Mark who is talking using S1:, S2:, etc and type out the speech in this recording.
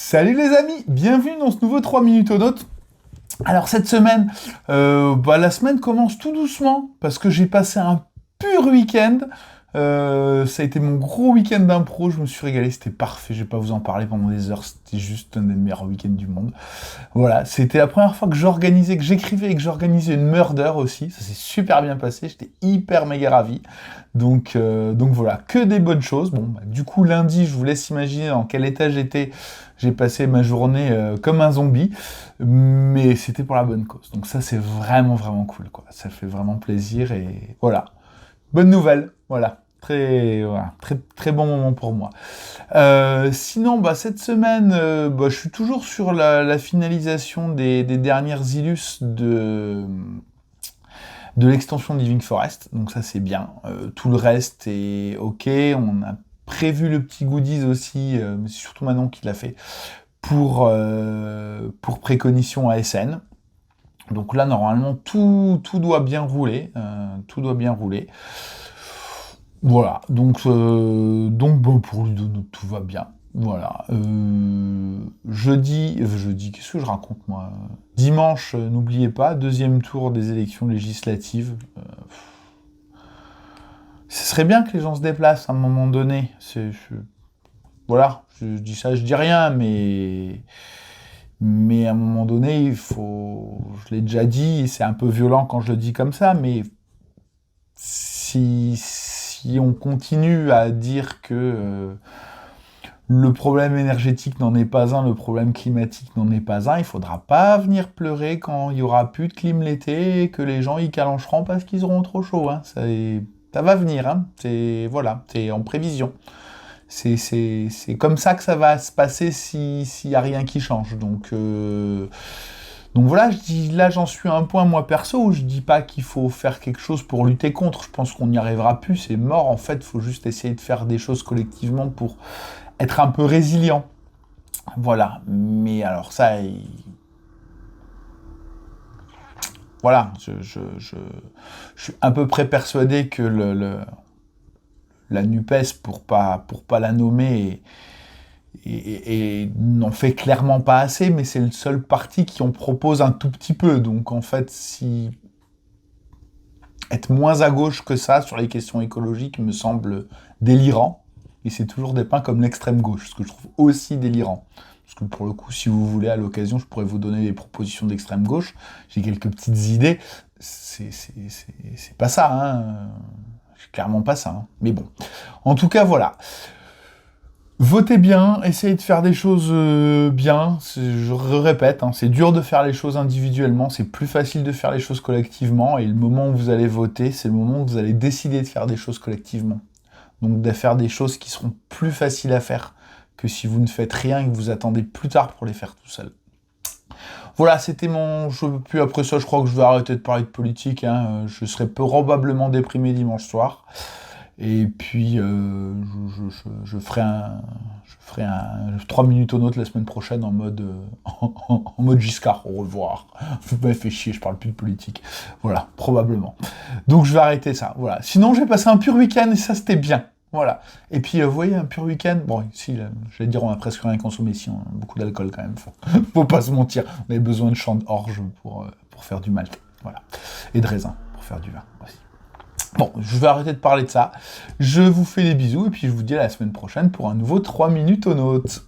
S1: Salut les amis, bienvenue dans ce nouveau 3 minutes au notes. Alors cette semaine, la semaine commence tout doucement parce que j'ai passé un pur week-end. Ça a été mon gros week-end d'impro, je me suis régalé, c'était parfait, je vais pas vous en parler pendant des heures, c'était juste un des meilleurs week-ends du monde. Voilà, c'était la première fois que j'organisais, que j'écrivais et que j'organisais une murder aussi, ça s'est super bien passé, j'étais hyper méga ravi. Donc voilà, que des bonnes choses. Bon, du coup lundi, je vous laisse imaginer dans quel état j'étais. J'ai passé ma journée comme un zombie, mais c'était pour la bonne cause. Donc ça, c'est vraiment, vraiment cool, quoi. Ça fait vraiment plaisir et voilà. Bonne nouvelle, voilà. Très, très bon moment pour moi. Sinon, cette semaine, je suis toujours sur la finalisation des dernières illus de l'extension de Living Forest. Donc ça, c'est bien. Tout le reste est OK. On a prévu le petit goodies aussi, mais c'est surtout Manon qui l'a fait, pour préconition ASN. Donc là, normalement, tout doit bien rouler. Tout doit bien rouler. Voilà, donc pour lui, tout va bien. Voilà. Jeudi, qu'est-ce que je raconte moi? Dimanche, n'oubliez pas, deuxième tour des élections législatives. Ce serait bien que les gens se déplacent à un moment donné. Voilà, je dis ça, je dis rien, mais à un moment donné, il faut. Je l'ai déjà dit, c'est un peu violent quand je le dis comme ça, mais si on continue à dire que le problème énergétique n'en est pas un, le problème climatique n'en est pas un, il faudra pas venir pleurer quand il y aura plus de clim l'été et que les gens y calancheront parce qu'ils auront trop chaud. Hein. Ça va venir, hein. C'est en prévision. C'est comme ça que ça va se passer s'il y a rien qui change. Donc voilà, là j'en suis à un point moi perso où je dis pas qu'il faut faire quelque chose pour lutter contre, je pense qu'on n'y arrivera plus, c'est mort en fait, il faut juste essayer de faire des choses collectivement pour être un peu résilient. Voilà, mais alors ça, voilà, je suis à peu près persuadé que la NUPES, pour pas la nommer, et n'en fait clairement pas assez, mais c'est le seul parti qui en propose un tout petit peu. Donc en fait, si être moins à gauche que ça sur les questions écologiques me semble délirant, et c'est toujours dépeint comme l'extrême gauche, ce que je trouve aussi délirant. Parce que pour le coup, si vous voulez, à l'occasion, je pourrais vous donner des propositions d'extrême gauche, j'ai quelques petites idées, c'est pas ça, hein. C'est clairement pas ça, hein. Mais bon. En tout cas, voilà. Votez bien, essayez de faire des choses bien, je répète, hein, c'est dur de faire les choses individuellement, c'est plus facile de faire les choses collectivement, et le moment où vous allez voter, c'est le moment où vous allez décider de faire des choses collectivement. Donc de faire des choses qui seront plus faciles à faire que si vous ne faites rien et que vous attendez plus tard pour les faire tout seul. Voilà, c'était mon... Puis après ça, je crois que je vais arrêter de parler de politique, hein. Je serai probablement déprimé dimanche soir. Et puis, je ferai un 3 minutes au note la semaine prochaine en mode, en mode Giscard. Au revoir. Vous m'avez fait chier, je parle plus de politique. Voilà, probablement. Donc, je vais arrêter ça. Voilà. Sinon, j'ai passé un pur week-end et ça, c'était bien. Voilà. Et puis, vous voyez, un pur week-end. Bon, ici, j'allais dire, on a presque rien consommé ici. On a beaucoup d'alcool quand même. Faut pas se mentir. On avait besoin de champs d'orge pour faire du malt. Voilà. Et de raisin pour faire du vin aussi. Bon, je vais arrêter de parler de ça. Je vous fais des bisous et puis je vous dis à la semaine prochaine pour un nouveau 3 minutes aux notes.